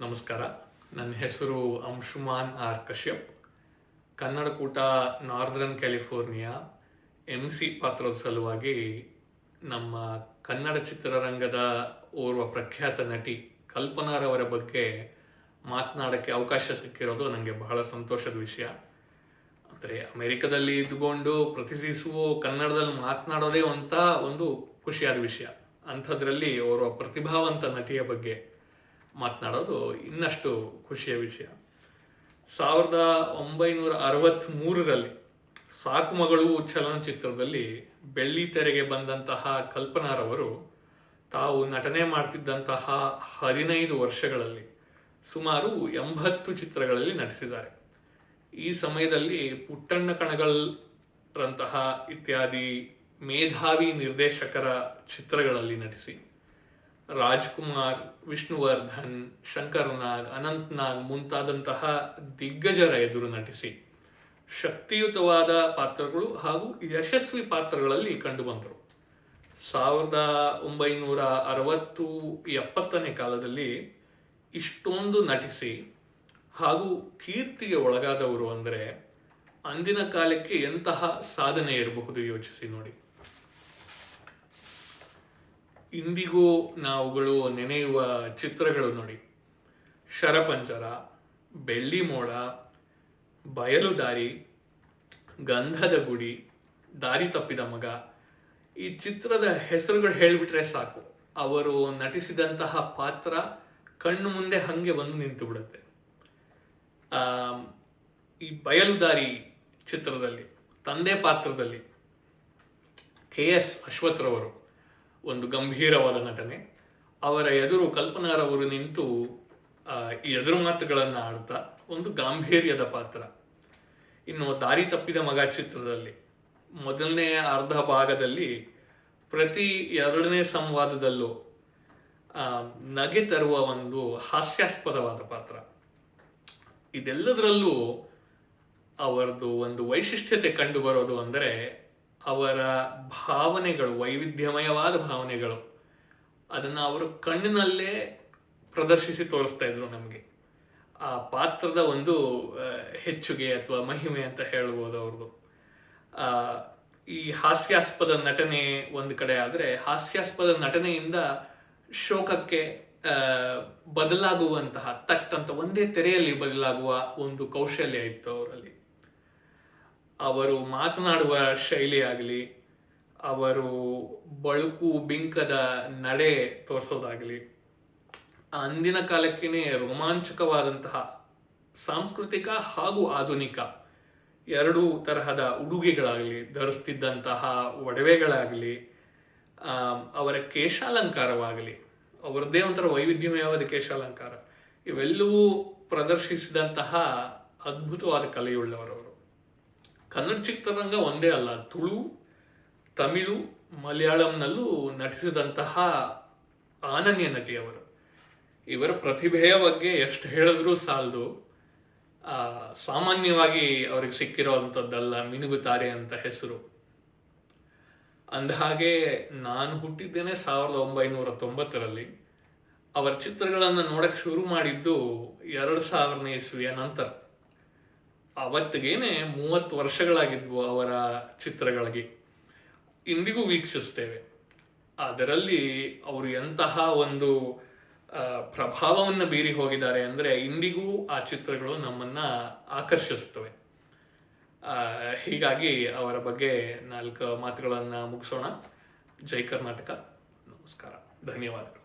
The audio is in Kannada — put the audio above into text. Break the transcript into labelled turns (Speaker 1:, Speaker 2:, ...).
Speaker 1: ನಮಸ್ಕಾರ. ನನ್ನ ಹೆಸರು Anshuman R Kashyap. Kannada Koota northern California MC ಪಾತ್ರದ ಸಲುವಾಗಿ ನಮ್ಮ ಕನ್ನಡ ಚಿತ್ರರಂಗದ ಓರ್ವ ಪ್ರಖ್ಯಾತ ನಟಿ ಕಲ್ಪನಾರವರ ಬಗ್ಗೆ ಮಾತನಾಡೋಕ್ಕೆ ಅವಕಾಶ ಸಿಕ್ಕಿರೋದು ನನಗೆ ಬಹಳ ಸಂತೋಷದ ವಿಷಯ. ಅಂದರೆ ಅಮೆರಿಕದಲ್ಲಿ ಇದ್ದುಕೊಂಡು ಪ್ರತಿದಿವಸವೂ ಕನ್ನಡದಲ್ಲಿ ಮಾತನಾಡೋದೇ ಅಂತ ಒಂದು ಖುಷಿಯಾದ ವಿಷಯ. ಅಂಥದ್ರಲ್ಲಿ ಓರ್ವ ಪ್ರತಿಭಾವಂತ ನಟಿಯ ಬಗ್ಗೆ ಮಾತನಾಡೋದು ಇನ್ನಷ್ಟು ಖುಷಿಯ ವಿಷಯ. 1963ರಲ್ಲಿ ಸಾಕು ಮಗಳು ಚಲನಚಿತ್ರದಲ್ಲಿ ಬೆಳ್ಳಿ ತೆರೆಗೆ ಬಂದಂತಹ ಕಲ್ಪನಾರವರು ತಾವು ನಟನೆ ಮಾಡ್ತಿದ್ದಂತಹ 15 ವರ್ಷಗಳಲ್ಲಿ ಸುಮಾರು 80 ಚಿತ್ರಗಳಲ್ಲಿ ನಟಿಸಿದ್ದಾರೆ. ಈ ಸಮಯದಲ್ಲಿ ಪುಟ್ಟಣ್ಣ ಕಣಗಲ್ರಂತಹ ಇತ್ಯಾದಿ ಮೇಧಾವಿ ನಿರ್ದೇಶಕರ ಚಿತ್ರಗಳಲ್ಲಿ ನಟಿಸಿ ರಾಜ್ಕುಮಾರ್, ವಿಷ್ಣುವರ್ಧನ್, ಶಂಕರ್ ನಾಗ್, ಅನಂತ್ ನಾಗ್ ಮುಂತಾದಂತಹ ದಿಗ್ಗಜರ ಎದುರು ನಟಿಸಿ ಶಕ್ತಿಯುತವಾದ ಪಾತ್ರಗಳು ಹಾಗೂ ಯಶಸ್ವಿ ಪಾತ್ರಗಳಲ್ಲಿ ಕಂಡುಬಂದರು. 1960-70ನೇ ಕಾಲದಲ್ಲಿ ಇಷ್ಟೊಂದು ನಟಿಸಿ ಹಾಗೂ ಕೀರ್ತಿಗೆ ಒಳಗಾದವರು ಅಂದರೆ ಅಂದಿನ ಕಾಲಕ್ಕೆ ಎಂತಹ ಸಾಧನೆ ಇರಬಹುದು ಯೋಚಿಸಿ ನೋಡಿ. ಇಂದಿಗೂ ನಾವುಗಳು ನೆನೆಯುವ ಚಿತ್ರಗಳು ನೋಡಿ: ಶರಪಂಜರ, ಬೆಳ್ಳಿ ಮೋಡ, ಬಯಲು ದಾರಿ, ಗಂಧದ ಗುಡಿ, ದಾರಿ ತಪ್ಪಿದ ಮಗ. ಈ ಚಿತ್ರದ ಹೆಸರುಗಳು ಹೇಳಿಬಿಟ್ರೆ ಸಾಕು, ಅವರು ನಟಿಸಿದಂತಹ ಪಾತ್ರ ಕಣ್ಣು ಮುಂದೆ ಹಂಗೆ ಬಂದು ನಿಂತು ಬಿಡುತ್ತೆ. ಈ ಬಯಲು ದಾರಿ ಚಿತ್ರದಲ್ಲಿ ತಂದೆ ಪಾತ್ರದಲ್ಲಿ KS ಅಶ್ವಥ್ರವರು ಒಂದು ಗಂಭೀರವಾದ ನಟನೆ. ಅವರ ಎದುರು ಕಲ್ಪನಾರವರು ನಿಂತು ಈ ಎದುರು ಮಾತುಗಳನ್ನು ಆಡ್ತಾ ಒಂದು ಗಾಂಭೀರ್ಯದ ಪಾತ್ರ. ಇನ್ನು ದಾರಿ ತಪ್ಪಿದ ಮಗ ಚಿತ್ರದಲ್ಲಿ ಮೊದಲನೇ ಅರ್ಧ ಭಾಗದಲ್ಲಿ ಪ್ರತಿ ಎರಡನೇ ಸಂವಾದದಲ್ಲೂ ನಗೆ ತರುವ ಒಂದು ಹಾಸ್ಯಾಸ್ಪದವಾದ ಪಾತ್ರ. ಇದೆಲ್ಲದರಲ್ಲೂ ಅವರದು ಒಂದು ವೈಶಿಷ್ಟ್ಯತೆ ಕಂಡು ಬರೋದು ಅಂದರೆ ಅವರ ಭಾವನೆಗಳು, ವೈವಿಧ್ಯಮಯವಾದ ಭಾವನೆಗಳು, ಅದನ್ನು ಅವರು ಕಣ್ಣಿನಲ್ಲೇ ಪ್ರದರ್ಶಿಸಿ ತೋರಿಸ್ತಾ ಇದ್ರು ನಮಗೆ. ಆ ಪಾತ್ರದ ಒಂದು ಹೆಚ್ಚುಗೆ ಅಥವಾ ಮಹಿಮೆ ಅಂತ ಹೇಳ್ಬೋದು ಅವ್ರದ್ದು. ಈ ಹಾಸ್ಯಾಸ್ಪದ ನಟನೆ ಒಂದು ಕಡೆ ಆದರೆ, ಹಾಸ್ಯಾಸ್ಪದ ನಟನೆಯಿಂದ ಶೋಕಕ್ಕೆ ಬದಲಾಗುವಂತಹ ತಟ್ಟಂತ ಒಂದೇ ತೆರೆಯಲ್ಲಿ ಬದಲಾಗುವ ಒಂದು ಕೌಶಲ್ಯ ಇತ್ತು ಅವರಲ್ಲಿ. ಅವರು ಮಾತನಾಡುವ ಶೈಲಿ ಆಗಲಿ, ಅವರು ಬಳುಕು ಬಿಂಕದ ನಡೆ ತೋರಿಸೋದಾಗಲಿ, ಅಂದಿನ ಕಾಲಕ್ಕೇನೆ ರೋಮಾಂಚಕವಾದಂತಹ ಸಾಂಸ್ಕೃತಿಕ ಹಾಗೂ ಆಧುನಿಕ ಎರಡೂ ತರಹದ ಉಡುಗೆಗಳಾಗಲಿ, ಧರಿಸ್ತಿದ್ದಂತಹ ಒಡವೆಗಳಾಗಲಿ, ಅವರ ಕೇಶಾಲಂಕಾರವಾಗಲಿ, ಅವರದ್ದೇ ಒಂಥರ ವೈವಿಧ್ಯಮಯವಾದ ಕೇಶಾಲಂಕಾರ, ಇವೆಲ್ಲವೂ ಪ್ರದರ್ಶಿಸಿದಂತಹ ಅದ್ಭುತವಾದ ಕಲೆಯುಳ್ಳವರವರು. ಕನ್ನಡ ಚಿತ್ರರಂಗ ಒಂದೇ ಅಲ್ಲ, ತುಳು, ತಮಿಳು, ಮಲಯಾಳಂನಲ್ಲೂ ನಟಿಸಿದಂತಹ ಅನನ್ಯ ನಟಿಯವರು. ಇವರ ಪ್ರತಿಭೆಯ ಬಗ್ಗೆ ಎಷ್ಟು ಹೇಳಿದ್ರೂ ಸಾಲದು. ಸಾಮಾನ್ಯವಾಗಿ ಅವ್ರಿಗೆ ಸಿಕ್ಕಿರೋವಂಥದ್ದಲ್ಲ ಮಿನುಗುತಾರೆ ಅಂತ ಹೆಸರು. ಅಂದಹಾಗೆ ನಾನು ಹುಟ್ಟಿದ್ದೇನೆ 1990ರಲ್ಲಿ. ಅವರ ಚಿತ್ರಗಳನ್ನು ನೋಡಕ್ಕೆ ಶುರು ಮಾಡಿದ್ದು 2000ನೇ ಇಸ್ವಿಯ ನಂತರ. ಅವತ್ತಿಗೇನೆ 30 ವರ್ಷಗಳಾಗಿದ್ವು ಅವರ ಚಿತ್ರಗಳಿಗೆ. ಇಂದಿಗೂ ವೀಕ್ಷಿಸ್ತೇವೆ. ಅದರಲ್ಲಿ ಅವರು ಎಂತಹ ಒಂದು ಪ್ರಭಾವವನ್ನು ಬೀರಿ ಹೋಗಿದ್ದಾರೆ ಅಂದರೆ ಇಂದಿಗೂ ಆ ಚಿತ್ರಗಳು ನಮ್ಮನ್ನ ಆಕರ್ಷಿಸ್ತವೆ. ಹೀಗಾಗಿ ಅವರ ಬಗ್ಗೆ 4 ಮಾತುಗಳನ್ನು ಮುಗಿಸೋಣ. ಜೈ ಕರ್ನಾಟಕ. ನಮಸ್ಕಾರ, ಧನ್ಯವಾದಗಳು.